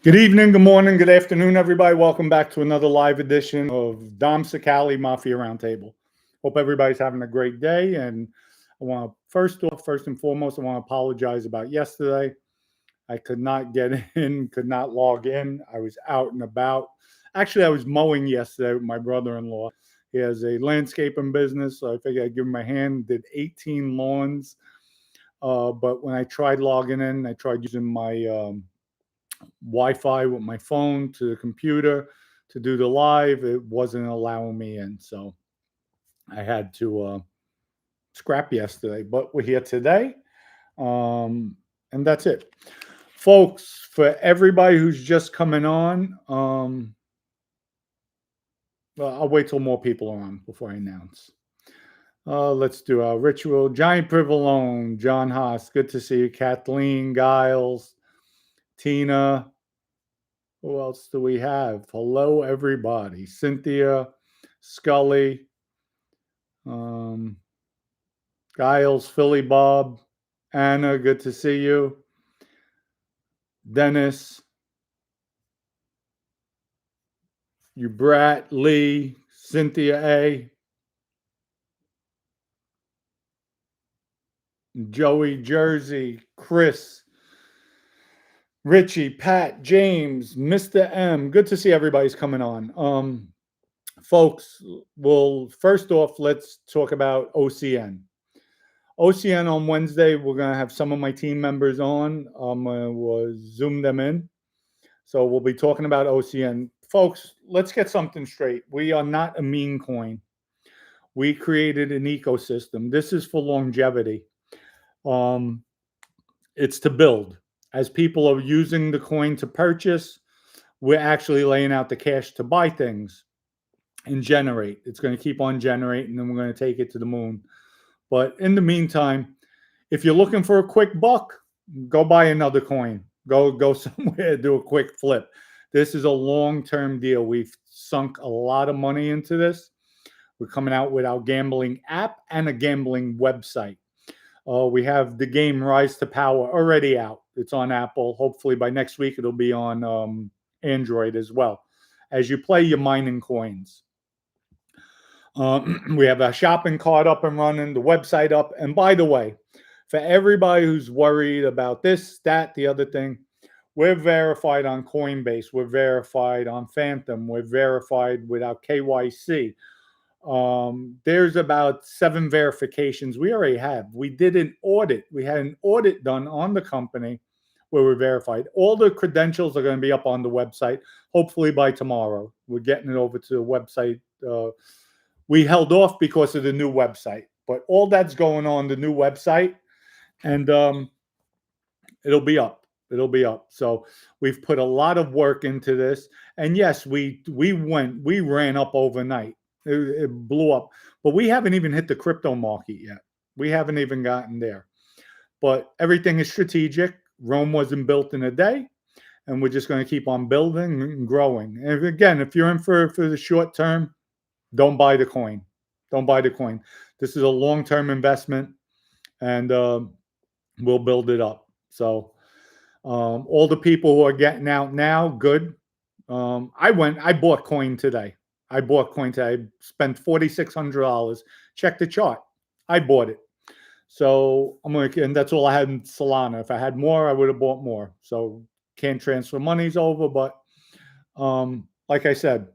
Good evening, good morning, good afternoon, everybody. Welcome back to another live edition of Dom Sicali Mafia Roundtable. Hope everybody's having a great day. And I want to first and foremost, I want to apologize about yesterday. I could not get in, could not log in. I was out and about. Actually, I was mowing yesterday with my brother-in-law. He has a landscaping business, so I figured I'd give him a hand. Did 18 lawns. But when I tried logging in, I tried using my Wi-Fi with my phone to the computer to do the live. It wasn't allowing me in, so I had to scrap yesterday. But we're here today, and that's it, folks. For everybody who's just coming on, well, I'll wait till more people are on before I announce. Let's do our ritual. Giant Privalone, John Haas, good to see you. Kathleen Giles, Tina. Who else do we have? Hello, everybody. Cynthia, Scully, Giles, Philly Bob, Anna, good to see you. Dennis, you Brat, Lee, Cynthia A, Joey, Jersey, Chris, Richie, Pat, James, Mr. M. Good to see everybody's coming on. Folks, well, first off, let's talk about OCN. OCN on Wednesday, we're going to have some of my team members on. I'm going to Zoom them in. So we'll be talking about OCN. Folks, let's get something straight. We are not a meme coin. We created an ecosystem. This is for longevity. It's to build. As people are using the coin to purchase, we're actually laying out the cash to buy things and generate. It's going to keep on generating, and we're going to take it to the moon. But in the meantime, if you're looking for a quick buck, go buy another coin. Go somewhere, do a quick flip. This is a long-term deal. We've sunk a lot of money into this. We're coming out with our gambling app and a gambling website. We have the game Rise to Power already out. It's on Apple. Hopefully by next week, it'll be on Android as well. As you play, you're mining coins. We have a shopping cart up and running, the website up. And by the way, for everybody who's worried about this, that, the other thing, we're verified on Coinbase. We're verified on Phantom. We're verified with our KYC. There's about 7 verifications we already have. We did an audit. We had an audit done on the company where we're verified. All the credentials are going to be up on the website, hopefully by tomorrow. We're getting it over to the website. We held off because of the new website, but all that's going on the new website, and it'll be up. It'll be up. So we've put a lot of work into this, and yes, we ran up overnight. It blew up, but we haven't even hit the crypto market yet. We haven't even gotten there, but everything is strategic. Rome wasn't built in a day, and we're just going to keep on building and growing. And again, if you're in for the short term, don't buy the coin. Don't buy the coin. This is a long-term investment, and we'll build it up. So all the people who are getting out now, good. I bought coin today. I spent $4,600. Check the chart. I bought it. So and that's all I had in Solana. If I had more, I would have bought more. So can't transfer monies over, but like I said,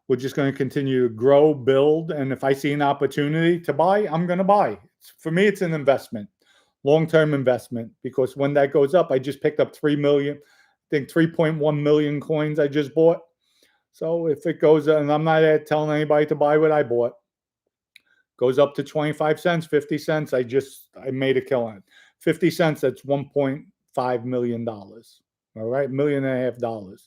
we're just going to continue to grow, build, and if I see an opportunity to buy, I'm going to buy. For me, it's an investment, long-term investment, because when that goes up, I just picked up 3 million, I think 3.1 million coins I just bought. So if it goes, and I'm not telling anybody to buy what I bought, goes up to 25 cents, 50 cents, I made a killing. 50 cents, that's $1.5 million. All right, $1.5 million.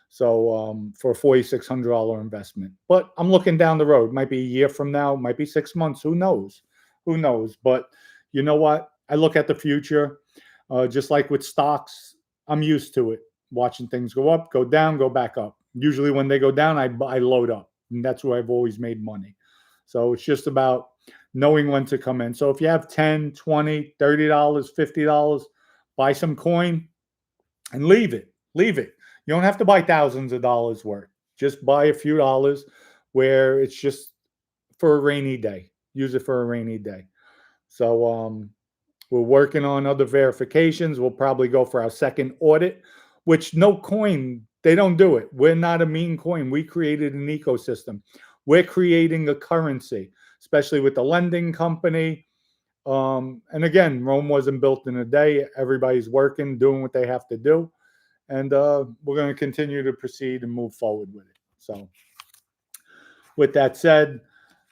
So for a $4,600 investment. But I'm looking down the road. Might be a year from now, might be 6 months. Who knows? Who knows? But you know what? I look at the future. Just like with stocks, I'm used to it. Watching things go up, go down, go back up. Usually when they go down, I load up. And that's where I've always made money. So it's just about knowing when to come in. So if you have $10, $20, $30, $50, buy some coin and leave it. Leave it. You don't have to buy thousands of dollars worth. Just buy a few dollars where it's just for a rainy day. Use it for a rainy day. So we're working on other verifications. We'll probably go for our second audit, which no coin, they don't do it. We're not a meme coin. We created an ecosystem. We're creating a currency, especially with the lending company. And again, Rome wasn't built in a day. Everybody's working, doing what they have to do. And we're going to continue to proceed and move forward with it. So with that said,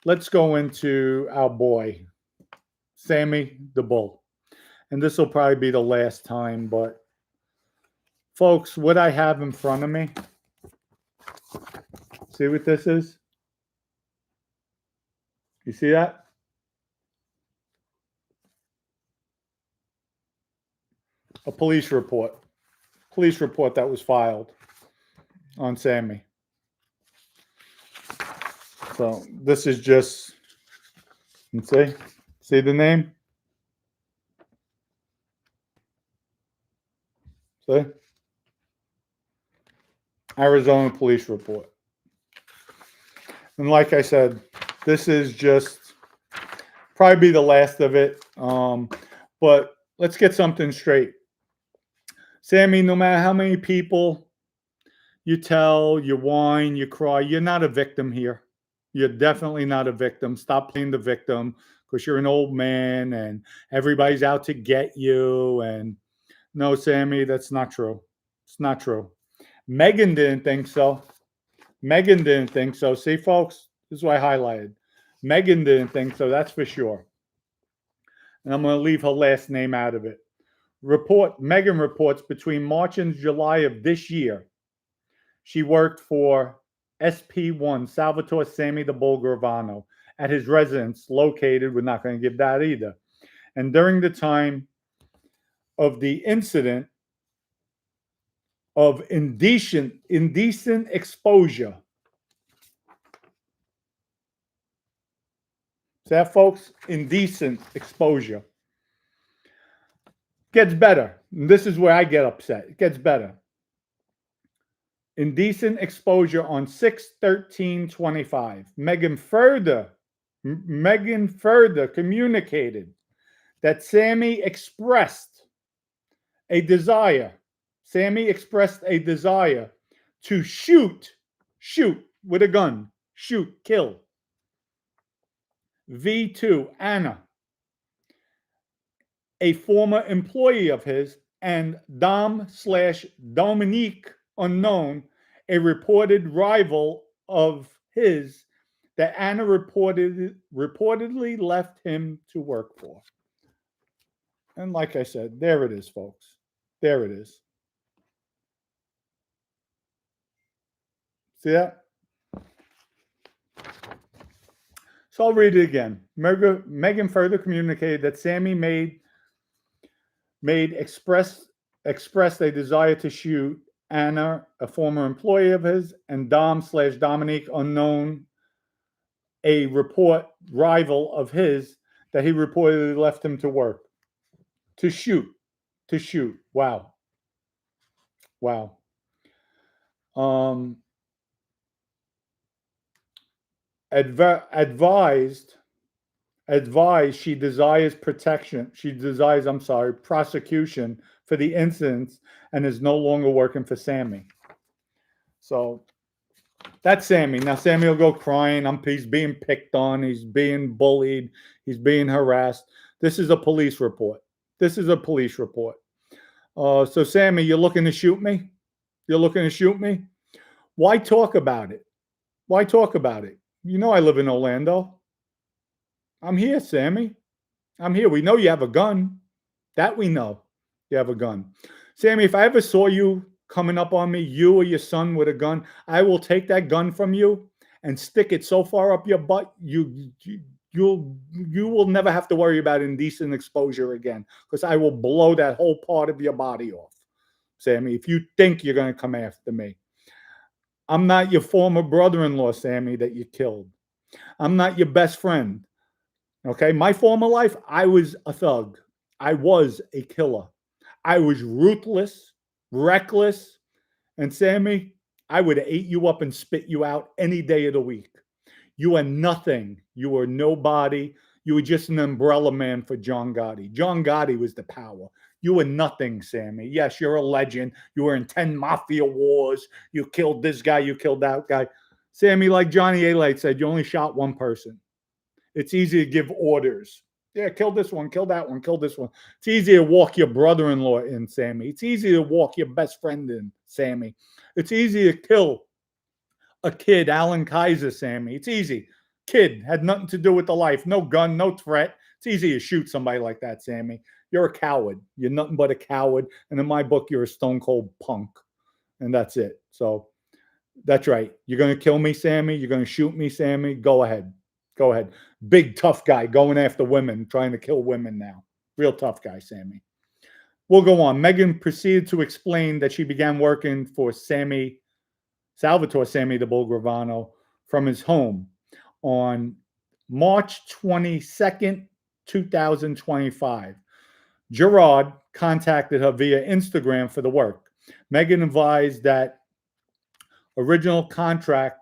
let's go into our boy, Sammy the Bull. And this will probably be the last time, but folks, what I have in front of me, see what this is? You see that? A police report that was filed on Sammy. So this is just, let's see the name? See? Arizona police report. And like I said, this is just probably be the last of it. But let's get something straight. Sammy, no matter how many people you tell, you whine, you cry, you're not a victim here. You're definitely not a victim. Stop playing the victim because you're an old man and everybody's out to get you. And no, Sammy, that's not true. It's not true. Megan didn't think so. Megan didn't think so. See, folks, this is what I highlighted. Megan didn't think so, that's for sure. And I'm going to leave her last name out of it. Megan reports between March and July of this year, she worked for SP1, Salvatore Sammy the Bull Gravano, at his residence located, we're not going to give that either. And during the time of the incident of indecent exposure. See that, folks? Indecent exposure. Gets better. And this is where I get upset. It gets better. Indecent exposure on 6/13/25. Megan further communicated that Sammy expressed a desire to shoot with a gun, kill V2 Anna, a former employee of his, and Dom/Dominique unknown, a reported rival of his that Anna reportedly left him to work for. And like I said, there it is, folks. There it is. See that? So I'll read it again. Megan further communicated that Sammy expressed a desire to shoot Anna, a former employee of his, and Dom/Dominique unknown, a rival of his that he reportedly left him to work. To shoot. Wow. Advised she desires prosecution for the incidents and is no longer working for Sammy. So that's Sammy. Now Sammy will go crying. He's being picked on. He's being bullied. He's being harassed. This is a police report. So Sammy, you're looking to shoot me? Why talk about it? You know I live in Orlando. I'm here, Sammy. I'm here. We know you have a gun. That we know. You have a gun. Sammy, if I ever saw you coming up on me, you or your son with a gun, I will take that gun from you and stick it so far up your butt, you will never have to worry about indecent exposure again, because I will blow that whole part of your body off, Sammy, if you think you're going to come after me. I'm not your former brother-in-law, Sammy, that you killed. I'm not your best friend. Okay? My former life, I was a thug. I was a killer. I was ruthless, reckless, And Sammy, I would have ate you up and spit you out any day of the week. You are nothing. You are nobody. You were just an umbrella man for John Gotti. John Gotti was the power. You were nothing, Sammy. Yes, you're a legend. You were in 10 Mafia wars. You killed this guy. You killed that guy. Sammy, like Johnny A. Light said, you only shot one person. It's easy to give orders. Yeah, kill this one, kill that one, kill this one. It's easy to walk your brother-in-law in, Sammy. It's easy to walk your best friend in, Sammy. It's easy to kill a kid, Alan Kaiser, Sammy. It's easy. Kid had nothing to do with the life. No gun, no threat. It's easy to shoot somebody like that, Sammy. You're a coward. You're nothing but a coward. And in my book, you're a stone cold punk. And that's it. So that's right. You're going to kill me, Sammy. You're going to shoot me, Sammy. Go ahead. Go ahead. Big tough guy going after women, trying to kill women now. Real tough guy, Sammy. We'll go on. Megan proceeded to explain that she began working for Salvatore Sammy the Bull Gravano from his home on March 22nd, 2025. Gerard contacted her via Instagram for the work. Megan advised that original contract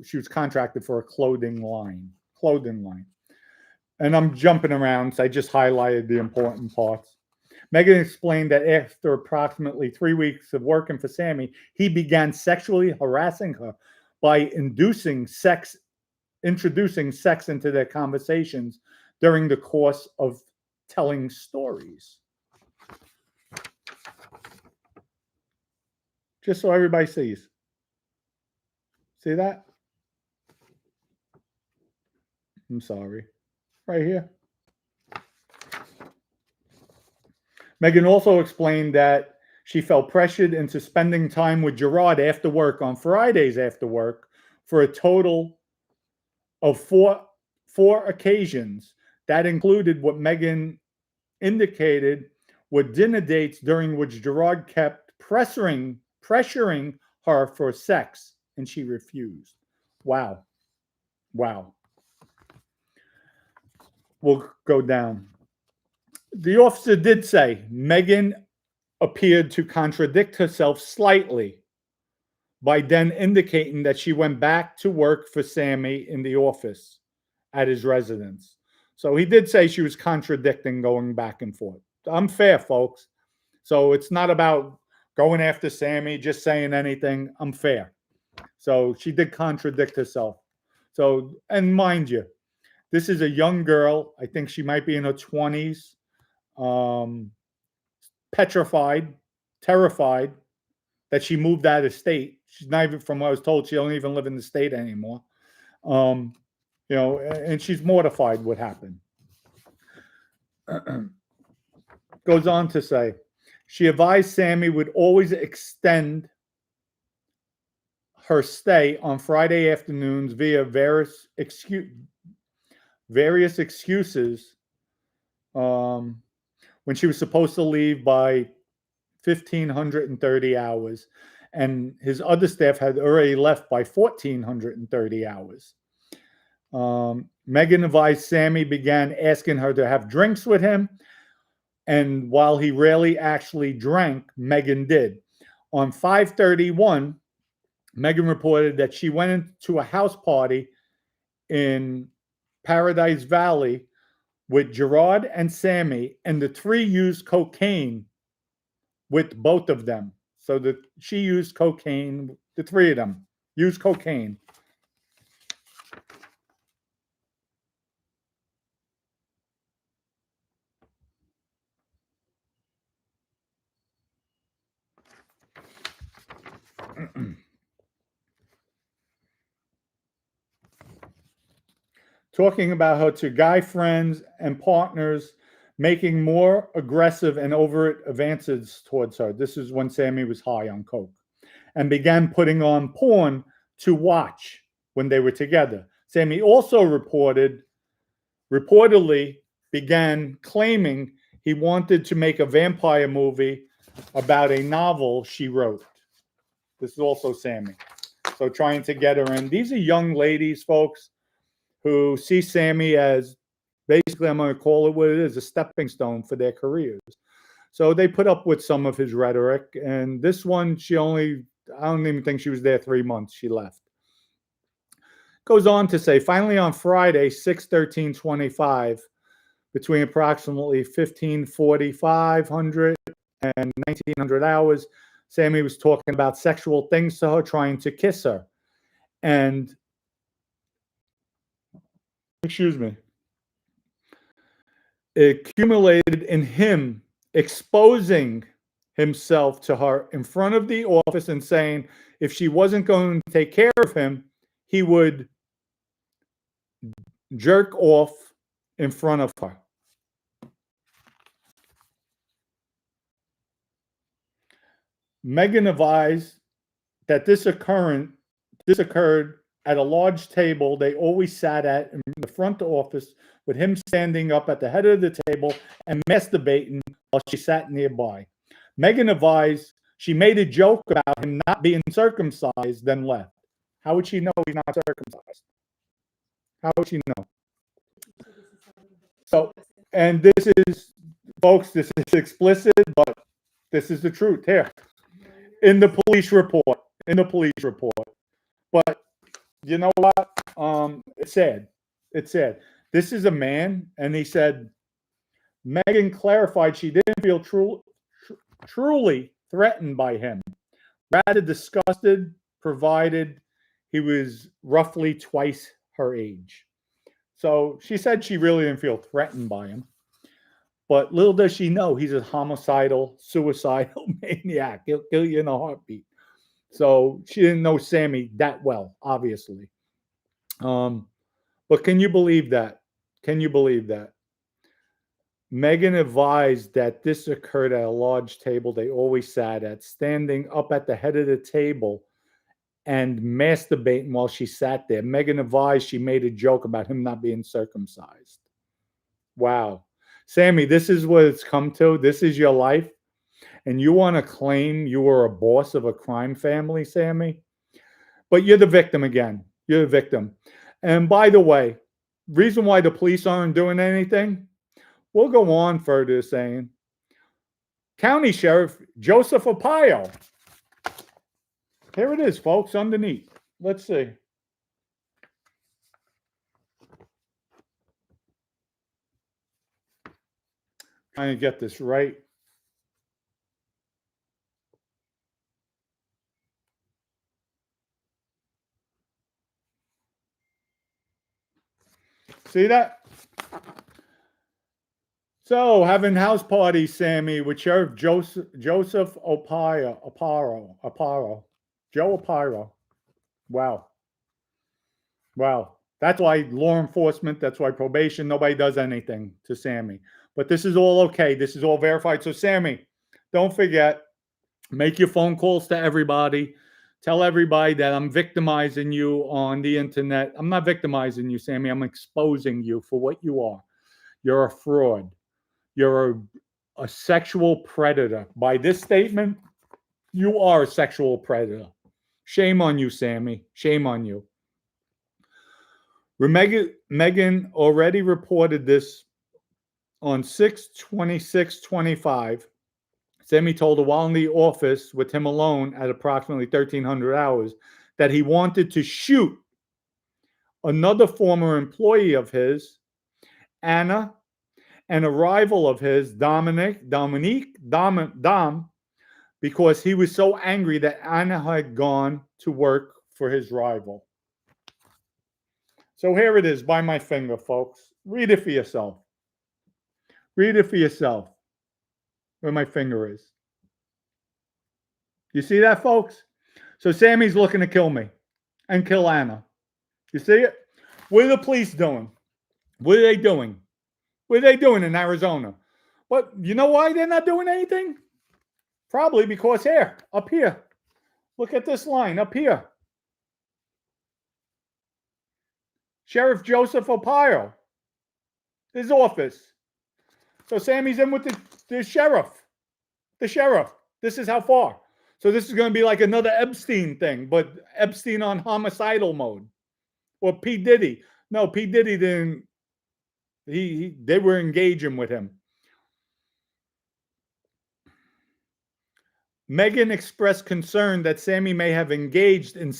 she was contracted for a clothing line. And I'm jumping around, so I just highlighted the important parts. Megan explained that after approximately 3 weeks of working for Sammy, he began sexually harassing her by introducing sex into their conversations during the course of telling stories. Just so everybody sees. See that? I'm sorry. Right here. Megan also explained that she felt pressured into spending time with Gerard after work on Fridays after work for a total of four occasions. That included what Megan indicated were dinner dates during which Gerard kept pressuring her for sex, and she refused. Wow. We'll go down. The officer did say Megan appeared to contradict herself slightly by then indicating that she went back to work for Sammy in the office at his residence. So he did say she was contradicting, going back and forth. I'm fair, folks. So it's not about going after Sammy, just saying anything. I'm fair. So she did contradict herself. So, and mind you, this is a young girl. I think she might be in her 20s. Petrified, terrified that she moved out of state. She's not even, from what I was told, she don't even live in the state anymore. And she's mortified what happened. Goes on to say, she advised Sammy would always extend her stay on Friday afternoons via various excuses when she was supposed to leave by 1,530 hours, and his other staff had already left by 1,430 hours. Megan advised Sammy began asking her to have drinks with him, and while he rarely actually drank, Megan did. On 5/31, Megan reported that she went into a house party in Paradise Valley with Gerard and Sammy, and the three used cocaine with both of them. So she used cocaine, the three of them used cocaine. Talking about her to guy friends and partners, making more aggressive and overt advances towards her. This is when Sammy was high on coke, and began putting on porn to watch when they were together. Sammy also reportedly began claiming he wanted to make a vampire movie about a novel she wrote. This is also Sammy. So trying to get her in. These are young ladies, folks, who see Sammy as, basically, I'm going to call it what it is, a stepping stone for their careers. So they put up with some of his rhetoric. And this one, I don't even think she was there 3 months. She left. Goes on to say, finally on Friday, 6/13/25, between approximately 15:45 and 1900 hours, Sammy was talking about sexual things to her, trying to kiss her. And, excuse me, it accumulated in him exposing himself to her in front of the office and saying if she wasn't going to take care of him, he would jerk off in front of her. Megan advised that this occurred at a large table they always sat at in the front office, with him standing up at the head of the table and masturbating while she sat nearby. Megan advised she made a joke about him not being circumcised, then left. How would she know he's not circumcised? How would she know? So, and this is, folks, this is explicit, but this is the truth here. In the police report. But you know what? It said, this is a man, and he said, Megan clarified she didn't feel truly threatened by him, rather disgusted, provided he was roughly twice her age. So she said she really didn't feel threatened by him. But little does she know he's a homicidal, suicidal maniac. He'll kill you in a heartbeat. So she didn't know Sammy that well, obviously. But can you believe that? Megan advised that this occurred at a large table they always sat at, standing up at the head of the table and masturbating while she sat there. Megan advised she made a joke about him not being circumcised. Wow. Sammy, this is what it's come to. This is your life. And you want to claim you were a boss of a crime family, Sammy? But you're the victim again. You're the victim. And by the way, reason why the police aren't doing anything, we'll go on further saying, County Sheriff Joseph Arpaio. Here it is, folks, underneath. Let's see. Trying to get this right. See that? So, having house parties, Sammy, with Sheriff Joseph Arpaio. Joe Arpaio. Wow. That's why law enforcement, that's why probation, nobody does anything to Sammy. But this is all okay. This is all verified. So, Sammy, don't forget, make your phone calls to everybody. Tell everybody that I'm victimizing you on the internet. I'm not victimizing you, Sammy. I'm exposing you for what you are. You're a fraud. You're a sexual predator. By this statement, you are a sexual predator. Shame on you, Sammy. Shame on you. Megan already reported this on 6/26/25. Sammy told her while in the office with him alone at approximately 1300 hours that he wanted to shoot another former employee of his, Anna, and a rival of his, Dom, because he was so angry that Anna had gone to work for his rival. So here it is by my finger, folks. Read it for yourself. Read it for yourself where my finger is. You see that, folks? So Sammy's looking to kill me and kill Anna. You see it? What are the police doing? What are they doing? What are they doing in Arizona? But you know why they're not doing anything? Probably because here, up here. Look at this line up here. Sheriff Joseph Arpaio. His office. So Sammy's in with the sheriff. The sheriff. This is how far. So this is going to be like another Epstein thing, but Epstein on homicidal mode. Or P. Diddy. No, P. Diddy didn't. They were engaging with him. Megan expressed concern that Sammy may have engaged in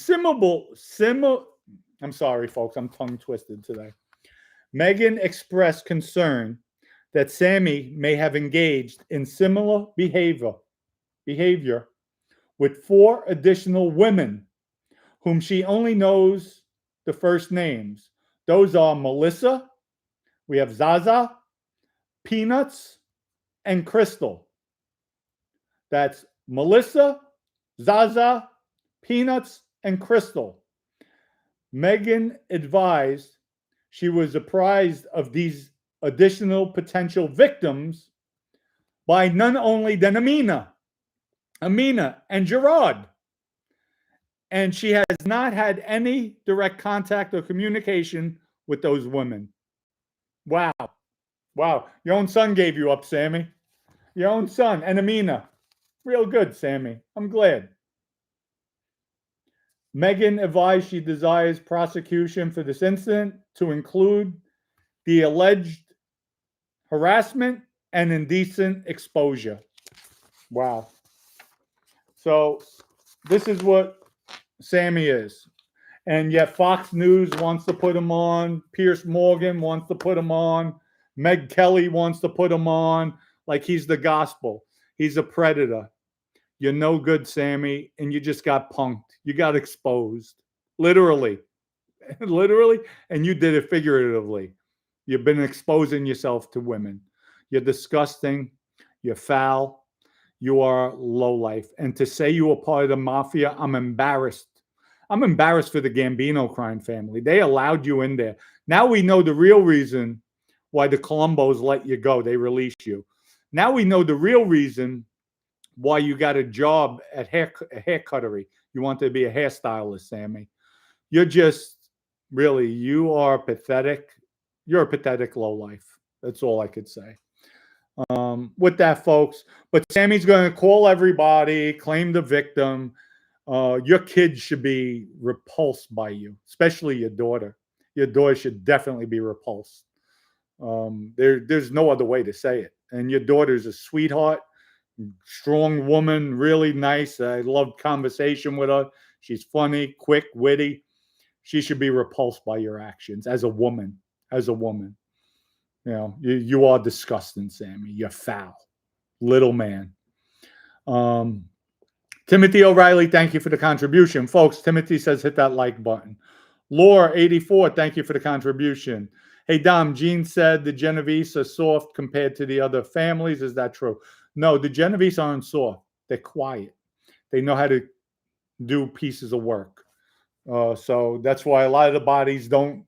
I'm sorry, folks, I'm tongue twisted today. Megan expressed concern that Sammy may have engaged in similar behavior with 4 additional women whom she only knows the first names. Those are Melissa, we have Zaza, Peanuts, and Crystal. That's Melissa, Zaza, Peanuts, and Crystal. Megan advised she was apprised of these additional potential victims by none only than Amina and Gerard. And she has not had any direct contact or communication with those women. Wow. Wow. Your own son gave you up, Sammy. Your own son and Amina. Real good, Sammy. I'm glad. Megan advised she desires prosecution for this incident to include the alleged harassment and indecent exposure. Wow. So this is what Sammy is. And yet Fox News wants to put him on. Piers Morgan wants to put him on. Meg Kelly wants to put him on like he's the gospel. He's a predator. You're no good, Sammy, and you just got punked. You got exposed. Literally. Literally, and you did it figuratively. You've been exposing yourself to women. You're disgusting. You're foul. You are lowlife. And to say you were part of the mafia, I'm embarrassed. I'm embarrassed for the Gambino crime family. They allowed you in there. Now we know the real reason why the Colombos let you go. They released you. Now we know the real reason why you got a job at hair cuttery. You want to be a hairstylist, Sammy. You're just, really, you are pathetic. You're a pathetic lowlife. That's all I could say. With that, folks. But Sammy's going to call everybody, claim the victim. Your kids should be repulsed by you, especially your daughter. Your daughter should definitely be repulsed. There's no other way to say it. And your daughter's a sweetheart, strong woman, really nice. I loved conversation with her. She's funny, quick, witty. She should be repulsed by your actions as a woman. As a woman. You know, you are disgusting, Sammy. You're foul. Little man. Timothy O'Reilly, thank you for the contribution. Folks, Timothy says hit that like button. Lore84, thank you for the contribution. Hey, Dom, Gene said the Genovese are soft compared to the other families. Is that true? No, the Genovese aren't soft. They're quiet. They know how to do pieces of work. So that's why a lot of the bodies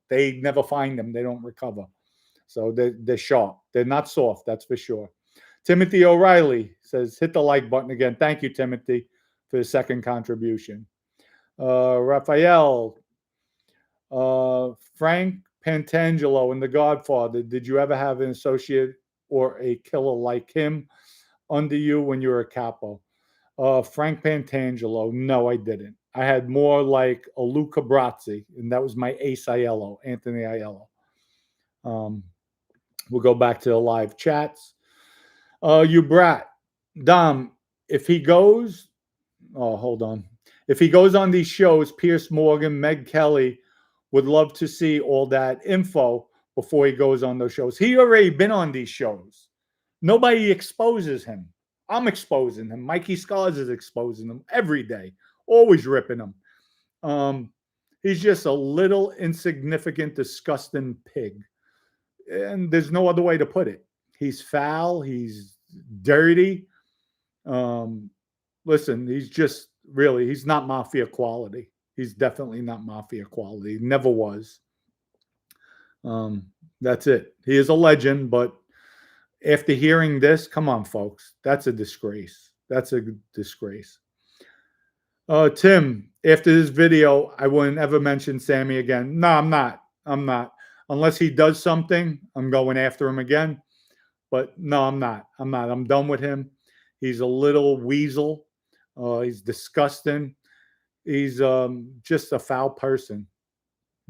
they never find them. They don't recover. So they're sharp. They're not soft, that's for sure. Timothy O'Reilly says, hit the like button again. Thank you, Timothy, for the second contribution. Raphael, Frank Pantangelo in The Godfather. Did you ever have an associate or a killer like him under you when you were a capo? Frank Pantangelo, no, I didn't. I had more like a Luca Brazzi, and that was my ace Aiello, Anthony Aiello. We'll go back to the live chats. You brat. Dom, if he goes, hold on. If he goes on these shows, Piers Morgan, Meg Kelly would love to see all that info before he goes on those shows. He already been on these shows. Nobody exposes him. I'm exposing him. Mikey Scars is exposing him every day, always ripping him. He's just a little insignificant, disgusting pig. And there's no other way to put it. He's foul. He's dirty. Listen, he's just really, he's not mafia quality. He's definitely not mafia quality. He never was. That's it. He is a legend, but after hearing this, come on, folks. That's a disgrace. That's a disgrace. Tim, after this video, I wouldn't ever mention Sammy again. No, I'm not. I'm not. Unless he does something, I'm going after him again. But no, I'm not. I'm not. I'm done with him. He's a little weasel. He's disgusting. He's just a foul person.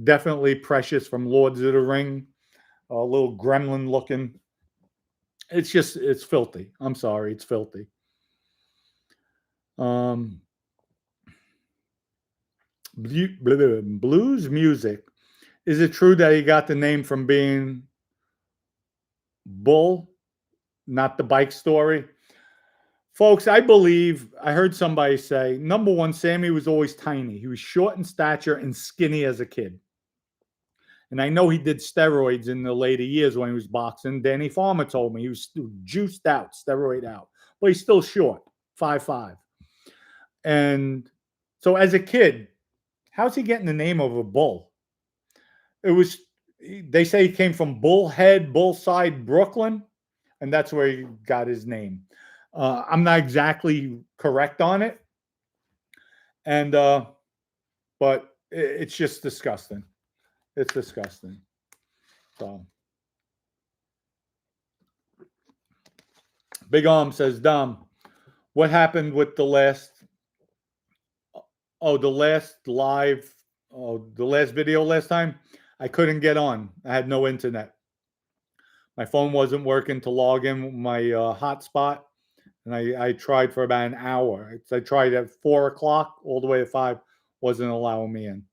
Definitely Precious from Lords of the Ring. A little gremlin looking. It's filthy. I'm sorry. It's filthy. Um, blues music. Is it true that he got the name from being Bull, not the bike story? Folks, I believe I heard somebody say number one, Sammy was always tiny. He was short in stature and skinny as a kid. And I know he did steroids in the later years when he was boxing. Danny Farmer told me he was juiced out, steroid out, but he's still short, 5'5". And so as a kid, how's he getting the name of a bull? It was, they say he came from Bullhead, Bullside, Brooklyn, and that's where he got his name. I'm not exactly correct on it, and but it's just disgusting. It's disgusting. So, Big Arm says, Dom, what happened with the last? Oh, the last live, oh, the last video last time. I couldn't get on. I had no internet. My phone wasn't working to log in my hotspot, and I tried for about an hour. I tried at 4 o'clock all the way to 5, wasn't allowing me in.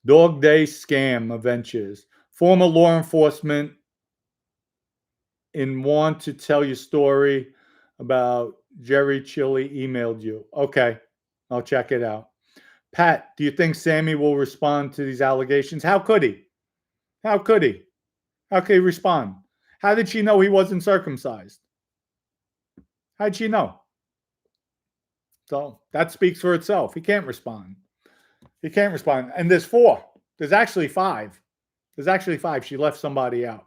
Dog Day scam adventures. Former law enforcement in want to tell your story about Jerry Chili emailed you. Okay, I'll check it out. Pat, do you think Sammy will respond to these allegations? How could he? How could he? How could he respond? How did she know he wasn't circumcised? How did she know? So that speaks for itself. He can't respond. He can't respond. And there's 4. There's actually 5. There's actually 5. She left somebody out.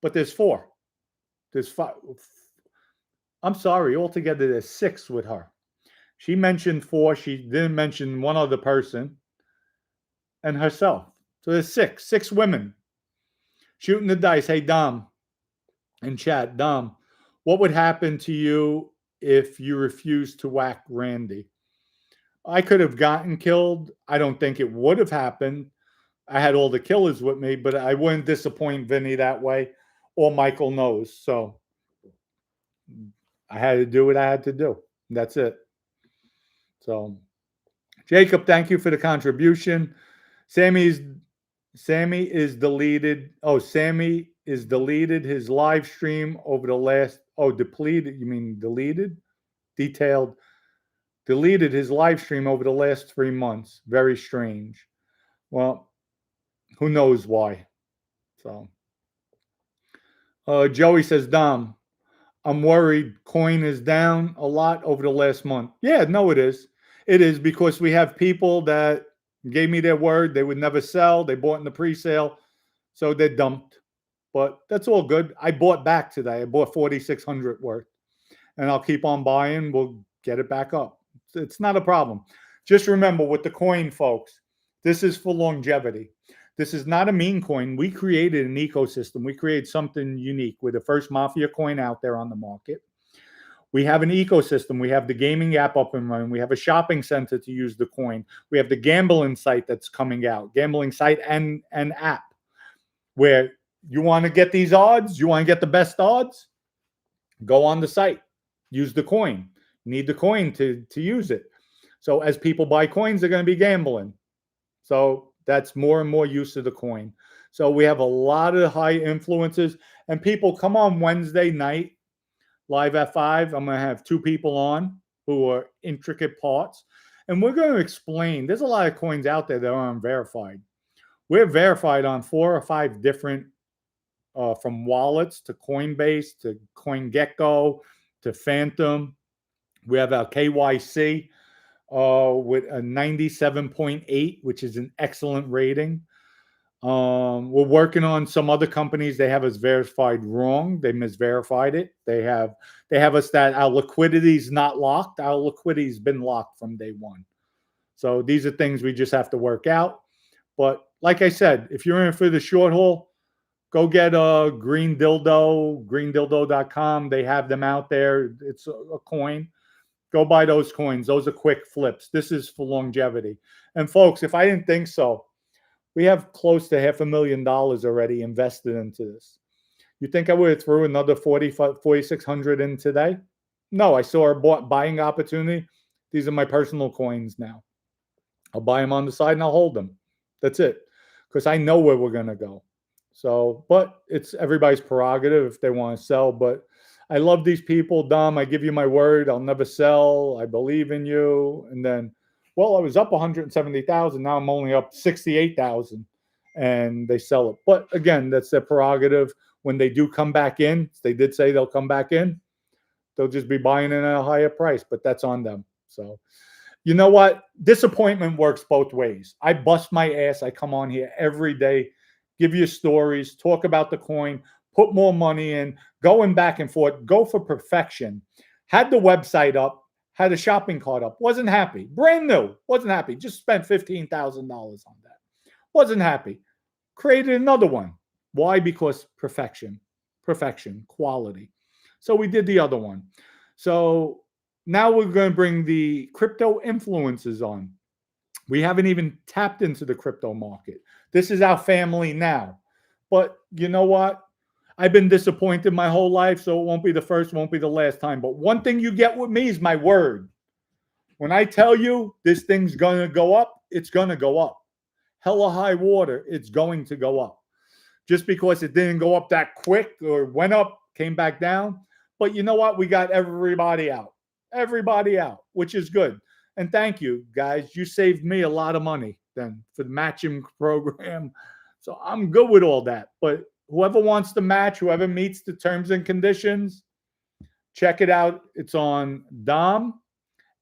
But there's 4. There's 5. I'm sorry. Altogether, there's 6 with her. She mentioned 4. She didn't mention one other person and herself. So there's 6. 6 women shooting the dice. Hey, Dom, in chat, Dom, what would happen to you if you refused to whack Randy? I could have gotten killed. I don't think it would have happened. I had all the killers with me, but I wouldn't disappoint Vinny that way, or Michael knows. So I had to do what I had to do. That's it. So, Jacob, thank you for the contribution. Sammy is deleted. Oh, Sammy is deleted his live stream over the last. Oh, depleted. You mean deleted? Detailed. Deleted his live stream over the last 3 months. Very strange. Well, who knows why? So, Joey says, Dom, I'm worried coin is down a lot over the last month. Yeah, no, it is. It is because we have people that gave me their word they would never sell. They bought in the pre-sale, so they're dumped. But that's all good. I bought back today. I bought 4,600 worth, and I'll keep on buying. We'll get it back up. It's not a problem. Just remember with the coin, folks, this is for longevity. This is not a meme coin. We created an ecosystem. We created something unique. We're the first Mafia coin out there on the market. We have an ecosystem. We have the gaming app up and running. We have a shopping center to use the coin. We have the gambling site that's coming out, gambling site and app, where you want to get these odds, you want to get the best odds, go on the site, use the coin. You need the coin to use it. So as people buy coins, they're going to be gambling. So that's more and more use of the coin. So we have a lot of high influences, and people come on Wednesday night, live at 5. I'm going to have 2 people on who are intricate parts, and we're going to explain. There's a lot of coins out there that aren't verified. We're verified on 4 or 5 different, from wallets to Coinbase to CoinGecko to Phantom. We have our KYC with a 97.8, which is an excellent rating. We're working on some other companies. They have us verified wrong. They misverified it. They have us that our liquidity is not locked. Our liquidity has been locked from day one. So these are things we just have to work out. But like I said, if you're in for the short haul, go get a green dildo, greendildo.com. They have them out there. It's a coin. Go buy those coins. Those are quick flips. This is for longevity. And folks, if I didn't think so, we have close to $500,000 already invested into this. You think I would have threw another 4,600 in today? No, I saw a buying opportunity. These are my personal coins now. I'll buy them on the side and I'll hold them. That's it. Because I know where we're going to go. So, but it's everybody's prerogative if they want to sell. But I love these people, Dom. I give you my word. I'll never sell. I believe in you. And then, well, I was up 170,000. Now I'm only up 68,000, and they sell it. But again, that's their prerogative. When they do come back in, they did say they'll come back in. They'll just be buying in at a higher price, but that's on them. So, you know what? Disappointment works both ways. I bust my ass. I come on here every day, give you stories, talk about the coin, put more money in, going back and forth, go for perfection. Had the website up, had a shopping cart up, wasn't happy. Brand new, wasn't happy. Just spent $15,000 on that. Wasn't happy. Created another one. Why? Because perfection, quality. So we did the other one. So now we're going to bring the crypto influencers on. We haven't even tapped into the crypto market. This is our family now. But you know what? I've been disappointed my whole life, so it won't be the first, won't be the last time. But one thing you get with me is my word. When I tell you this thing's going to go up, it's going to go up. Hella high water, it's going to go up. Just because it didn't go up that quick or went up, came back down. But you know what? We got everybody out, which is good. And thank you, guys. You saved me a lot of money then for the matching program. So I'm good with all that. But whoever wants to match, whoever meets the terms and conditions, check it out. It's on Dom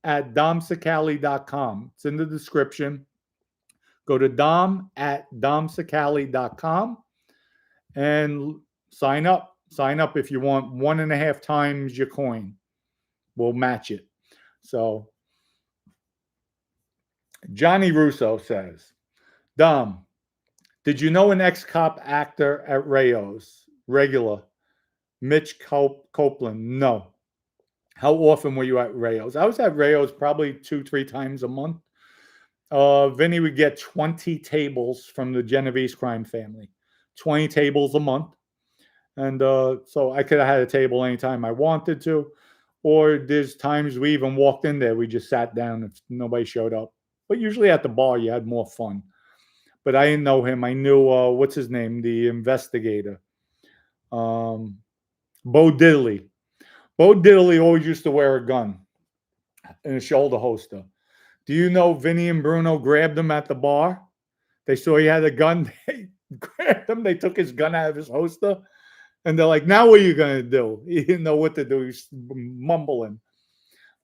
at domsacali.com. It's in the description. Go to Dom at domsacali.com and sign up. Sign up if you want 1.5 times your coin. We'll match it. So Johnny Russo says, Dom, did you know an ex-cop actor at Rayo's? Regular. Mitch Copeland. No. How often were you at Rayo's? I was at Rayo's probably 2-3 times a month. Vinny would get 20 tables from the Genovese crime family. 20 tables a month. And so I could have had a table anytime I wanted to. Or there's times we even walked in there. We just sat down if nobody showed up. But usually at the bar, you had more fun. But I didn't know him. I knew, what's his name? The investigator. Bo Diddley. Bo Diddley always used to wear a gun and a shoulder holster. Do you know Vinny and Bruno grabbed him at the bar? They saw he had a gun. They grabbed him. They took his gun out of his holster. And they're like, now what are you going to do? He didn't know what to do. He's mumbling.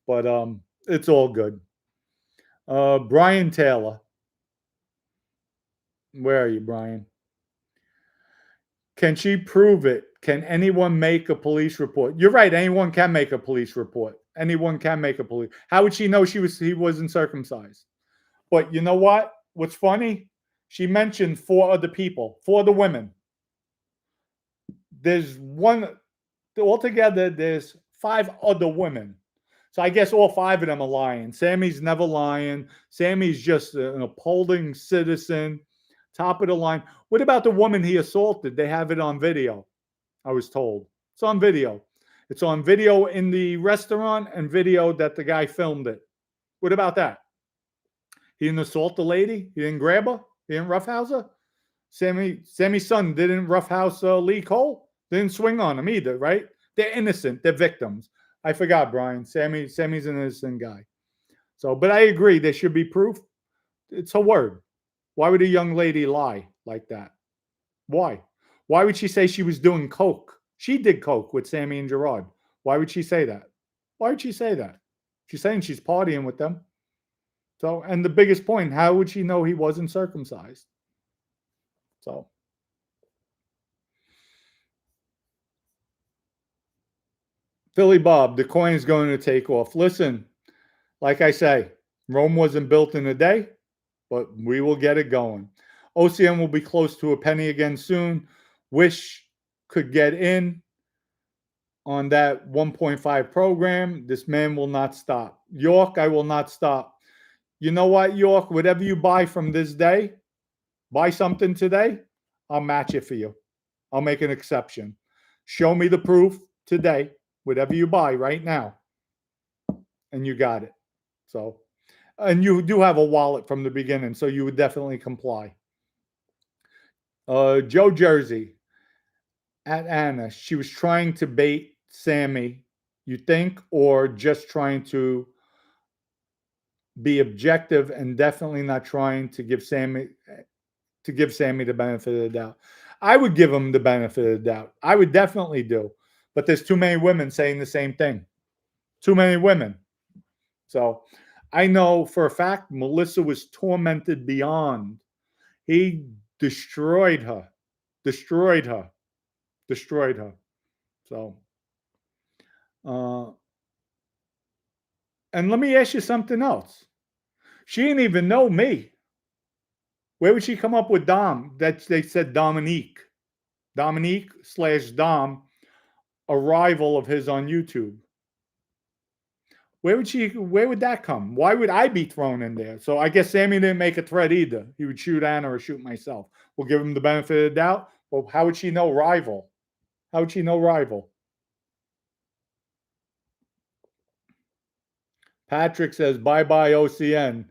But it's all good. Brian Taylor. Where are you, Brian? Can she prove it? Can anyone make a police report? You're right. Anyone can make a police report. Anyone can make a police. How would she know he wasn't circumcised? But you know what? What's funny? She mentioned 4 other people, 4 other women. There's one, altogether, there's 5 other women. So I guess all 5 of them are lying. Sammy's never lying. Sammy's just an upholding citizen, top of the line. What about the woman he assaulted? They have it on video, I was told. It's on video. It's on video in the restaurant and video that the guy filmed it. What about that? He didn't assault the lady? He didn't grab her? He didn't roughhouse her? Sammy's son didn't roughhouse Lee Cole? Didn't swing on him either, right? They're innocent. They're victims. I forgot, Brian. Sammy's an innocent guy. So, but I agree. There should be proof. It's her word. Why would a young lady lie like that? Why? Why would she say she was doing coke? She did coke with Sammy and Gerard. Why would she say that? Why would she say that? She's saying she's partying with them. So, and the biggest point, how would she know he wasn't circumcised? So, Philly Bob, the coin is going to take off. Listen, like I say, Rome wasn't built in a day, but we will get it going. OCM will be close to a penny again soon. Wish could get in on that 1.5 program. This man will not stop. York, I will not stop. You know what, York? Whatever you buy from this day, buy something today, I'll match it for you. I'll make an exception. Show me the proof today, whatever you buy right now. and you got it. So, and you do have a wallet from the beginning, so you would definitely comply. Joe Jersey at Anna, she was trying to bait Sammy, you think, or just trying to be objective and definitely not trying to give Sammy the benefit of the doubt. I would give him the benefit of the doubt. I would definitely do. But there's too many women saying the same thing. Too many women. So I know for a fact Melissa was tormented beyond. He destroyed her. Destroyed her. Destroyed her. So and let me ask you something else. She didn't even know me. Where would she come up with Dom? That they said Dominique. Dominique slash Dom, a rival of his on YouTube. Where would that come? Why would I be thrown in there? So I guess Sammy didn't make a threat either. He would shoot Anna or shoot myself. We'll give him the benefit of the doubt. Well, how would she know rival? How would she know rival? Patrick says, bye-bye OCN.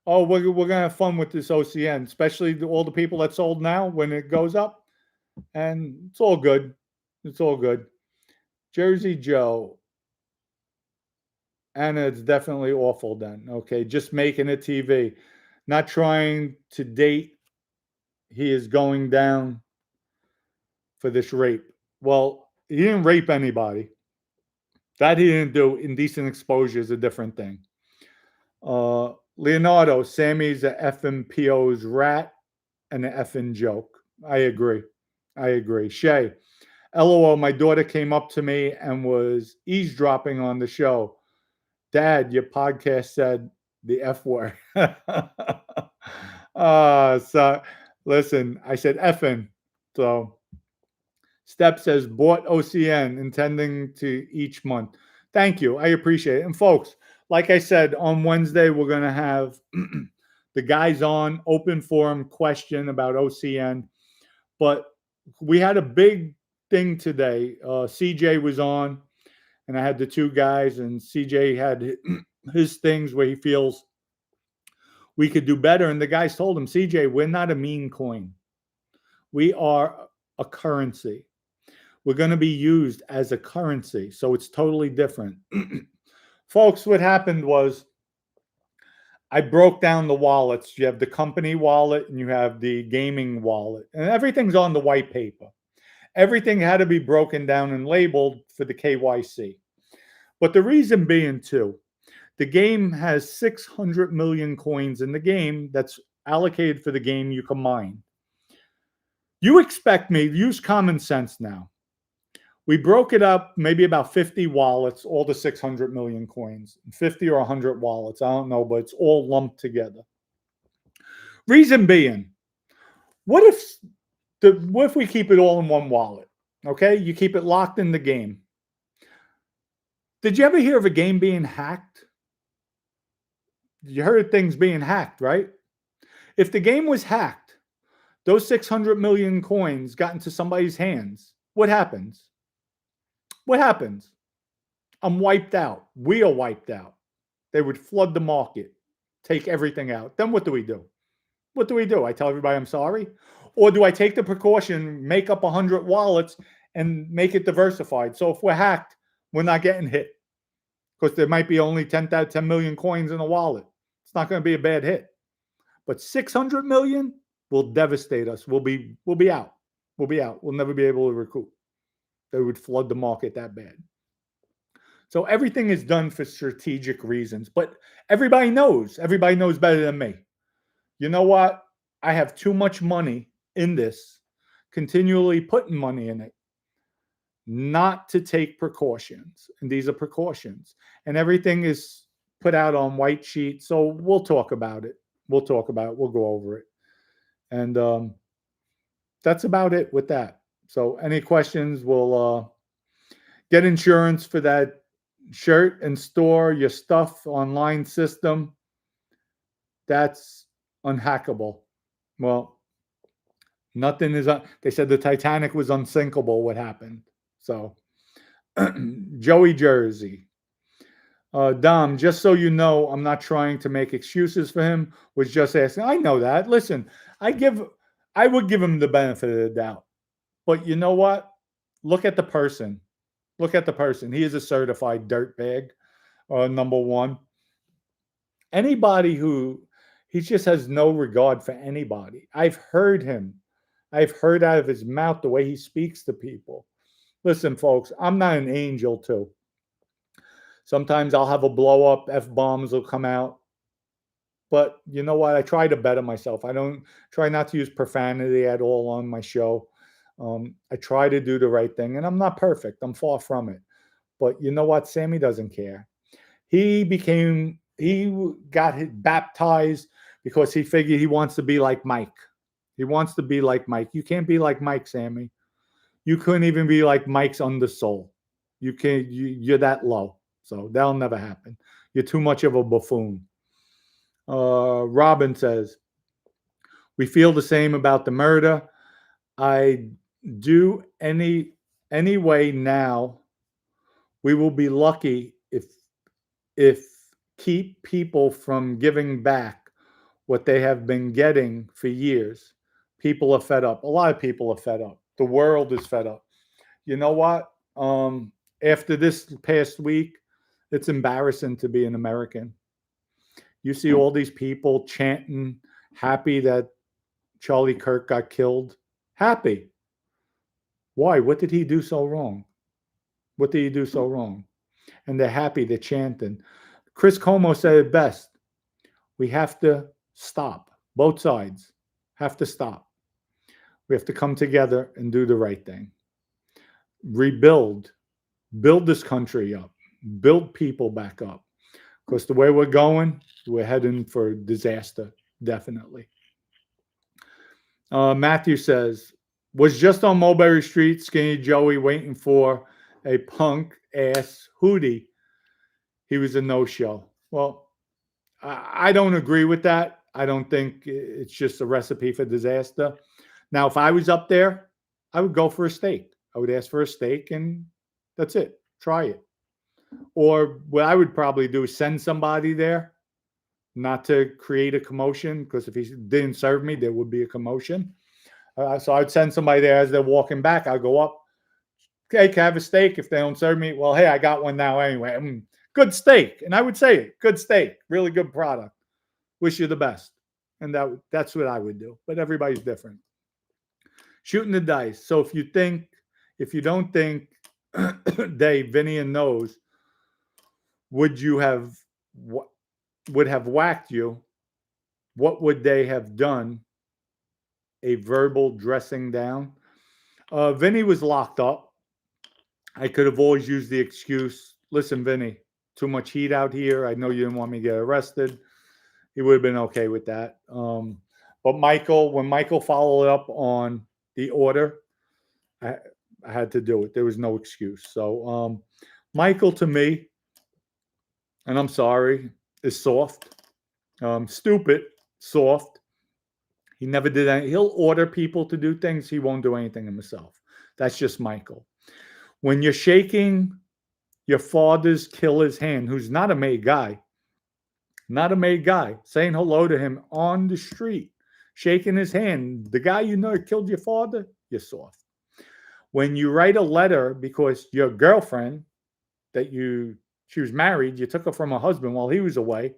Oh, we're going to have fun with this OCN, especially all the people that sold now when it goes up. And it's all good. It's all good. Jersey Joe. Anna, it's definitely awful then. Okay, just making it TV. Not trying to date. He is going down for this rape. Well, he didn't rape anybody. That he didn't do. Indecent exposure is a different thing. Leonardo, Sammy's a effing PO's rat and an effing joke. I agree. I agree. Shay, LOL, my daughter came up to me and was eavesdropping on the show. Dad, your podcast said the F word. So listen, I said effing. So Step says bought OCN intending to each month. Thank you. I appreciate it. And folks, like I said, on Wednesday, we're going to have the guys on open forum question about OCN. But we had a big thing today. CJ was on, and I had the two guys, and CJ had his things where he feels we could do better. And the guys told him, CJ, we're not a meme coin. We are a currency. We're going to be used as a currency. So it's totally different. Folks, what happened was I broke down the wallets. You have the company wallet and you have the gaming wallet. And everything's on the white paper. Everything had to be broken down and labeled for the KYC. But the reason being, too, the game has 600 million coins in the game that's allocated for the game you can mine. You expect me to use common sense now. We broke it up, maybe about 50 wallets, all the 600 million coins, 50 or 100 wallets. I don't know, but it's all lumped together. Reason being, what if we keep it all in one wallet? Okay, you keep it locked in the game. Did you ever hear of a game being hacked? You heard things being hacked, right? If the game was hacked, those 600 million coins got into somebody's hands, what happens? What happens? I'm wiped out. We are wiped out. They would flood the market, take everything out. Then what do we do? What do we do? I tell everybody I'm sorry? Or do I take the precaution, make up 100 wallets, and make it diversified? So if we're hacked, we're not getting hit. Because there might be only 10 million coins in a wallet. It's not going to be a bad hit. But 600 million will devastate us. We'll be out. We'll be out. We'll never be able to recoup. They would flood the market that bad. So everything is done for strategic reasons. But everybody knows. Everybody knows better than me. You know what? I have too much money in this, continually putting money in it, not to take precautions. And these are precautions. And everything is put out on white sheet. So we'll talk about it. We'll talk about it. We'll go over it. And that's about it with that. So any questions, we'll get insurance for that shirt and store your stuff online system. That's unhackable. Well, nothing is, they said the Titanic was unsinkable. What happened? So Joey Jersey. Dom, just so you know, I'm not trying to make excuses for him. Was just asking. I know that. Listen, I give, I would give him the benefit of the doubt. But you know what? Look at the person. Look at the person. He is a certified dirtbag. Number one, anybody who he just has no regard for anybody. I've heard him. I've heard out of his mouth the way he speaks to people. Listen, folks, I'm not an angel too. Sometimes I'll have a blow up, F bombs will come out. But you know what? I try to better myself. I don't try not to use profanity at all on my show. I try to do the right thing, and I'm not perfect. I'm far from it. But you know what? Sammy doesn't care. He got baptized because he figured he wants to be like Mike. He wants to be like Mike. You can't be like Mike, Sammy. You couldn't even be like Mike's undersoul. You can't. You're that low. So that'll never happen. You're too much of a buffoon. Robin says, we feel the same about the murder. I do anyway now. We will be lucky if keep people from giving back what they have been getting for years. People are fed up. A lot of people are fed up. The world is fed up. You know what? After this past week, it's embarrassing to be an American. You see all these people chanting, happy that Charlie Kirk got killed. Happy. Why? What did he do so wrong? What did he do so wrong? And they're happy, they're chanting. Chris Como said it best. We have to stop. Both sides have to stop. We have to come together and do the right thing. Rebuild. Build this country up. Build people back up. Because the way we're going, we're heading for disaster, definitely. Matthew says, was just on Mulberry Street, Skinny Joey, waiting for a punk ass Hootie. He was a no-show. Well, I don't agree with that. I don't think it's just a recipe for disaster. Now, if I was up there, I would go for a steak. I would ask for a steak, and that's it. Try it. Or what I would probably do is send somebody there, not to create a commotion, because if he didn't serve me, there would be a commotion. So I'd send somebody there as they're walking back. I'll go up. Okay, can I have a steak? If they don't serve me, well, hey, I got one now anyway. Good steak. And I would say it. Good steak. Really good product. Wish you the best. And that's what I would do. But everybody's different. Shooting the dice. So if you don't think Dave, Vinny, and Nose would have whacked you, what would they have done? A verbal dressing down. Vinny was locked up. I could have always used the excuse, listen, Vinny, too much heat out here. I know you didn't want me to get arrested. He would have been okay with that. But when Michael followed up on the order, I had to do it. There was no excuse. So Michael, to me, and I'm sorry, is soft. Stupid, soft. He never did anything. He'll order people to do things. He won't do anything himself. That's just Michael. When you're shaking your father's killer's hand, who's not a made guy, saying hello to him on the street, shaking his hand, the guy you know killed your father, you're soft. When you write a letter because your girlfriend she was married, you took her from her husband while he was away.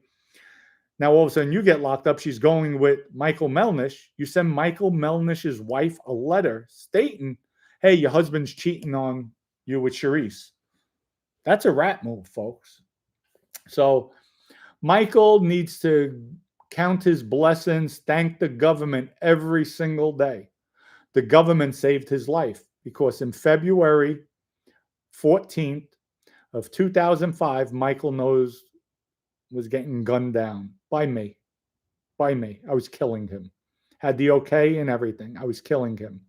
Now, all of a sudden, you get locked up. She's going with Michael Melnish. You send Michael Melnish's wife a letter stating, hey, your husband's cheating on you with Charisse. That's a rat move, folks. So Michael needs to count his blessings, thank the government every single day. The government saved his life because in February 14th of 2005, Michael Nose was getting gunned down by me. I was killing him. Had the okay and everything. I was killing him.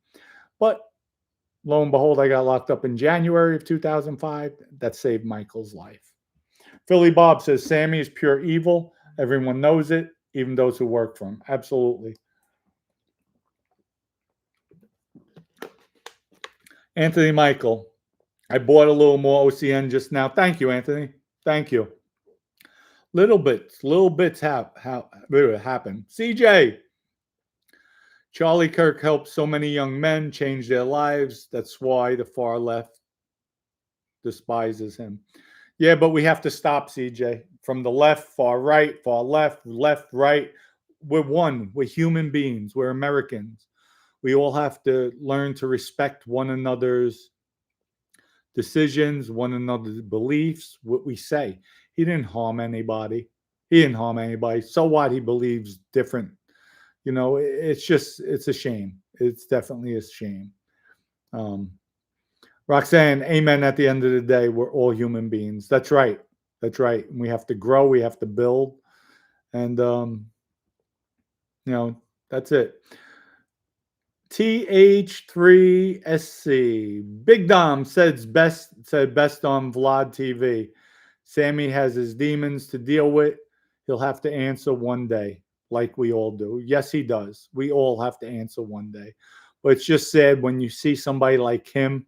But lo and behold, I got locked up in January of 2005. That saved Michael's life. Philly Bob says, Sammy is pure evil. Everyone knows it, even those who work for him. Absolutely. Anthony Michael, I bought a little more OCN just now. Thank you, Anthony. Thank you. Little bits happen. CJ, Charlie Kirk helped so many young men change their lives. That's why the far left despises him. Yeah, but we have to stop, CJ. From the left, far left, right. We're one. We're human beings. We're Americans. We all have to learn to respect one another's decisions, one another's beliefs, what we say. He didn't harm anybody. He didn't harm anybody. So what? He believes different. It's a shame. It's definitely a shame. Um, Roxanne, amen. At the end of the day, we're all human beings. That's right. That's right. We have to grow. We have to build. And, that's it. TH3SC. Big Dom said best on Vlad TV. Sammy has his demons to deal with. He'll have to answer one day, like we all do. Yes, he does. We all have to answer one day. But it's just sad when you see somebody like him,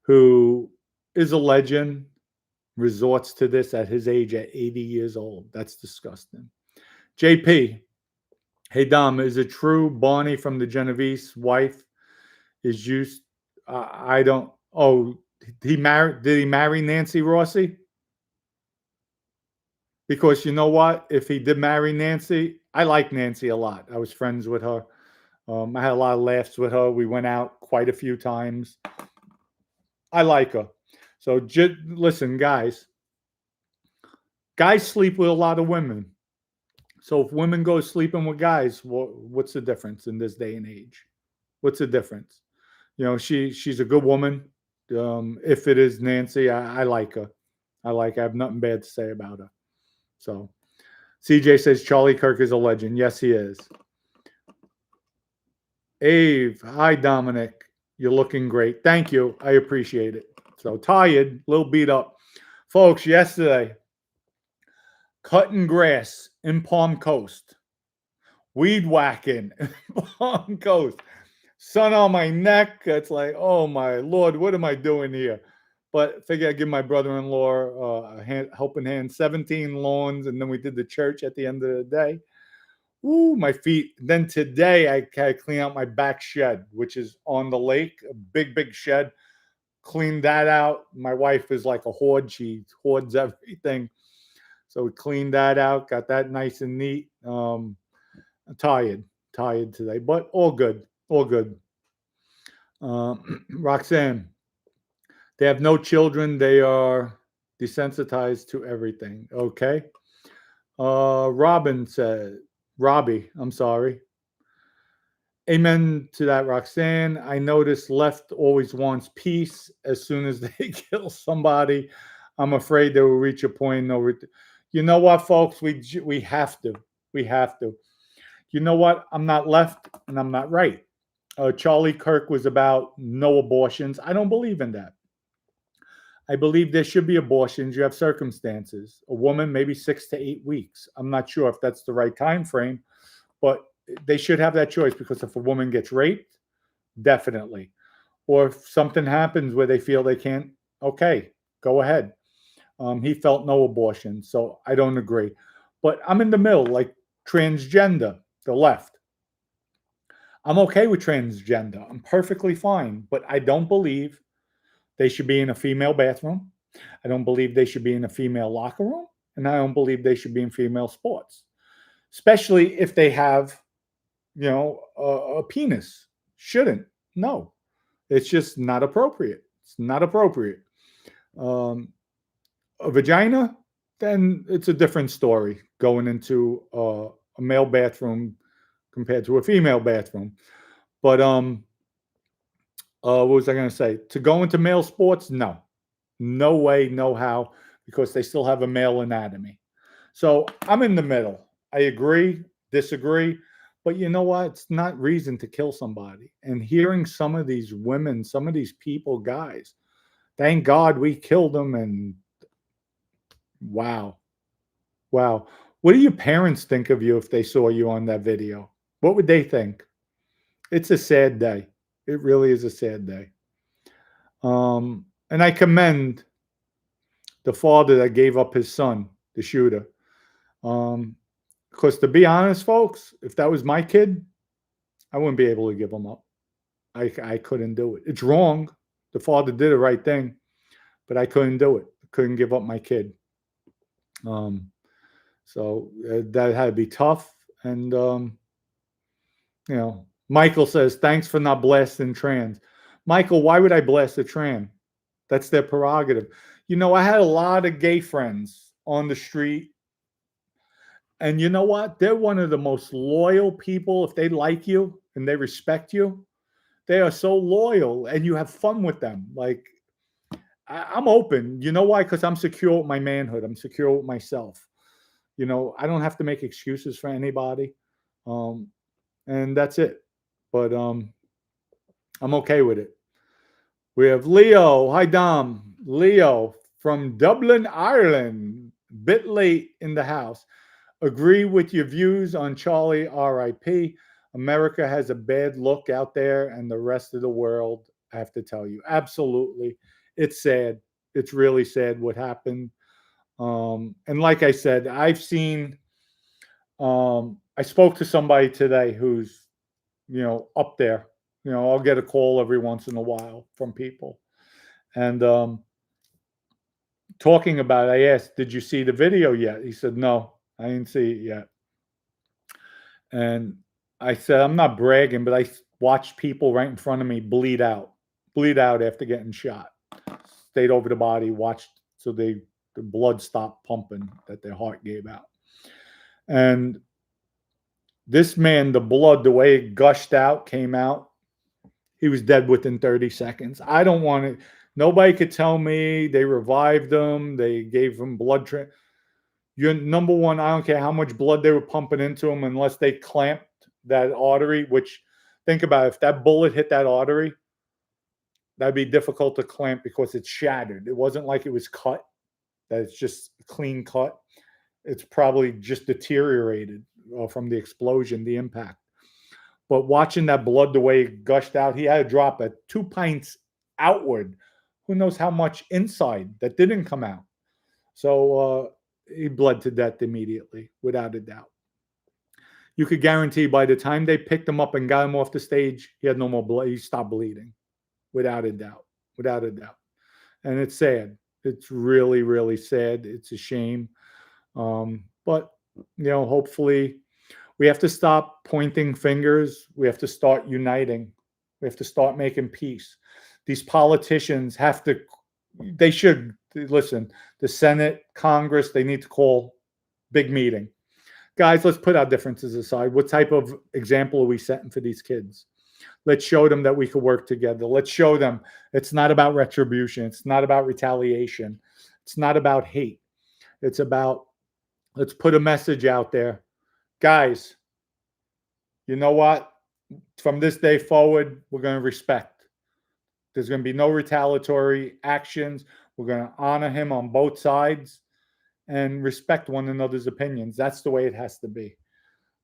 who is a legend, resorts to this at his age at 80 years old. That's disgusting. JP, hey Dom, is it true Barney from the Genovese wife is used? I don't. Oh, did he marry Nancy Rossi? Because you know what? If he did marry Nancy, I like Nancy a lot. I was friends with her. I had a lot of laughs with her. We went out quite a few times. I like her. So listen, guys. Guys sleep with a lot of women. So if women go sleeping with guys, what's the difference in this day and age? What's the difference? She's a good woman. If it is Nancy, I like her. I have nothing bad to say about her. So CJ says Charlie Kirk is a legend. Yes, he is. Ave, hi Dominic. You're looking great. Thank you. I appreciate it. So tired, a little beat up. Folks, yesterday, cutting grass in Palm Coast. Weed whacking in Palm Coast. Sun on my neck. It's like, oh my Lord, what am I doing here? But figure I'd give my brother-in-law a helping hand, 17 lawns, and then we did the church at the end of the day. Ooh, my feet. Then today I clean out my back shed, which is on the lake, a big shed. Cleaned that out. My wife is like a hoard. She hoards everything. So we cleaned that out, got that nice and neat. I'm tired today, but all good. Roxanne, they have no children. They are desensitized to everything. Okay. Robbie, I'm sorry. Amen to that, Roxanne. I notice left always wants peace. As soon as they kill somebody, I'm afraid they will reach a point. You know what, folks? We have to. You know what? I'm not left and I'm not right. Charlie Kirk was about no abortions. I don't believe in that. I believe there should be abortions. You have circumstances. A woman, maybe 6 to 8 weeks. I'm not sure if that's the right time frame, but they should have that choice, because if a woman gets raped, definitely. Or if something happens where they feel they can't, okay, go ahead. He felt no abortion, so I don't agree. But I'm in the middle, like transgender, the left. I'm okay with transgender. I'm perfectly fine, but I don't believe they should be in a female bathroom. I don't believe they should be in a female locker room. And I don't believe they should be in female sports, especially if they have, a penis. Shouldn't. No, it's just not appropriate. It's not appropriate. A vagina, then it's a different story going into a male bathroom compared to a female bathroom. But what was I going to say? To go into male sports? No way, no how, because they still have a male anatomy. So I'm in the middle. I agree, disagree, but you know what? It's not reason to kill somebody. And hearing some of these women, some of these people, guys, thank God we killed them. And wow. What do your parents think of you if they saw you on that video? What would they think? It's a sad day. It really is a sad day. And I commend the father that gave up his son, the shooter. Because to be honest, folks, if that was my kid, I wouldn't be able to give him up. I couldn't do it. It's wrong. The father did the right thing, but I couldn't do it. I couldn't give up my kid. So that had to be tough. And, Michael says, thanks for not blasting trans. Michael, why would I blast a trans? That's their prerogative. I had a lot of gay friends on the street. And you know what? They're one of the most loyal people. If they like you and they respect you, they are so loyal and you have fun with them. Like, I'm open. You know why? Because I'm secure with my manhood. I'm secure with myself. I don't have to make excuses for anybody. And that's it. But I'm okay with it. We have Leo. Hi, Dom. Leo from Dublin, Ireland. Bit late in the house. Agree with your views on Charlie, RIP. America has a bad look out there, and the rest of the world, I have to tell you. Absolutely. It's sad. It's really sad what happened. And like I said, I've seen, I spoke to somebody today who's, up there. I'll get a call every once in a while from people. And talking about it, I asked, did you see the video yet? He said, no, I didn't see it yet. And I said, I'm not bragging, but I watched people right in front of me bleed out after getting shot. Stayed over the body, watched so the blood stopped pumping that their heart gave out. And this man, the blood, the way it gushed out, came out, he was dead within 30 seconds. I don't want it. Nobody could tell me they revived him. They gave him blood. You're number one. I don't care how much blood they were pumping into him unless they clamped that artery, which think about it, if that bullet hit that artery, that'd be difficult to clamp because it's shattered. It wasn't like it was cut, that it's just a clean cut. It's probably just deteriorated from the explosion, the impact. But watching that blood, the way it gushed out, he had to drop it 2 pints outward. Who knows how much inside that didn't come out. So he bled to death immediately, without a doubt. You could guarantee by the time they picked him up and got him off the stage, he had no more blood. He stopped bleeding, without a doubt. Without a doubt. And it's sad. It's really, really sad. It's a shame. But, hopefully we have to stop pointing fingers. We have to start uniting. We have to start making peace. These politicians they should, listen, the Senate, Congress, they need to call big meeting. Guys, let's put our differences aside. What type of example are we setting for these kids? Let's show them that we could work together. Let's show them it's not about retribution. It's not about retaliation. It's not about hate. It's about, let's put a message out there. Guys, you know what? From this day forward, we're going to respect. There's going to be no retaliatory actions. We're going to honor him on both sides and respect one another's opinions. That's the way it has to be.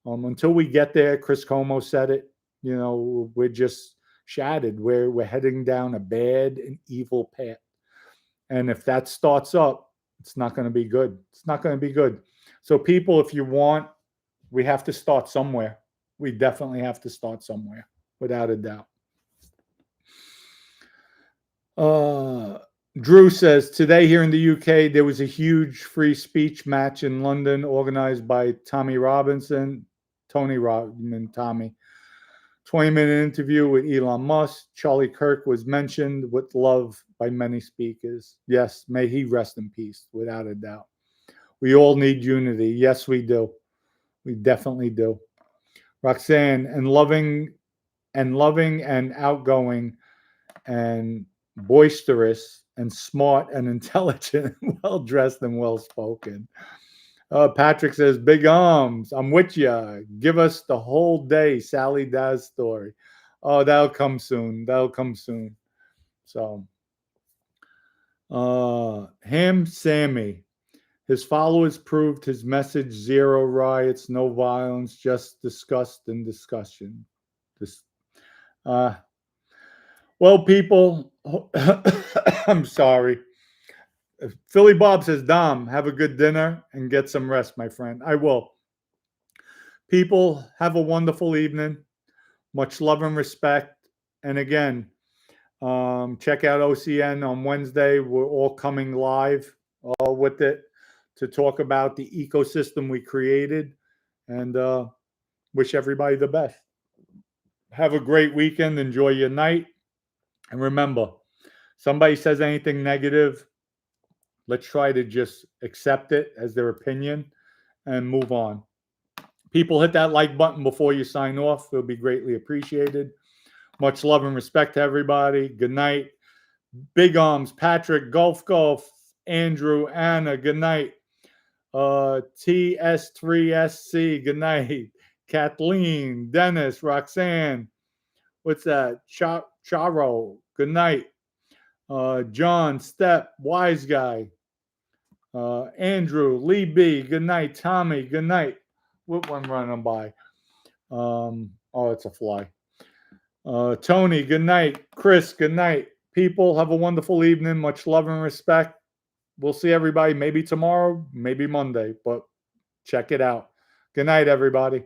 Until we get there, Chris Como said it, we're just shattered. We're heading down a bad and evil path. And if that starts up, it's not going to be good. It's not going to be good. So people, if you want, we have to start somewhere. We definitely have to start somewhere, without a doubt. Drew says, today here in the UK, there was a huge free speech match in London organized by Tony Robinson. 20-minute interview with Elon Musk. Charlie Kirk was mentioned with love by many speakers. Yes, may he rest in peace, without a doubt. We all need unity. Yes, we do. We definitely do. Roxanne, and loving and outgoing and boisterous and smart and intelligent, well-dressed and well-spoken. Patrick says, big arms. I'm with you. Give us the whole day Sally Daz story. Oh, that'll come soon. So, Ham Sammy. His followers proved his message: zero riots, no violence, just disgust and discussion. Well, people, I'm sorry. Philly Bob says, Dom, have a good dinner and get some rest, my friend. I will. People, have a wonderful evening. Much love and respect. And again, check out OCN on Wednesday. We're all coming live with it to talk about the ecosystem we created, and wish everybody the best. Have a great weekend. Enjoy your night. And remember, somebody says anything negative, let's try to just accept it as their opinion and move on. People, hit that like button before you sign off. It'll be greatly appreciated. Much love and respect to everybody. Good night. Big Arms, Patrick, Golf, Andrew, Anna, good night. TS3SC, good night. Kathleen, Dennis, Roxanne, what's that? Charo, good night. John, Step, Wise Guy, Andrew, Lee B, good night. Tommy, good night. What one running by? It's a fly. Tony, good night. Chris, good night. People, have a wonderful evening. Much love and respect. We'll see everybody maybe tomorrow, maybe Monday, but check it out. Good night, everybody.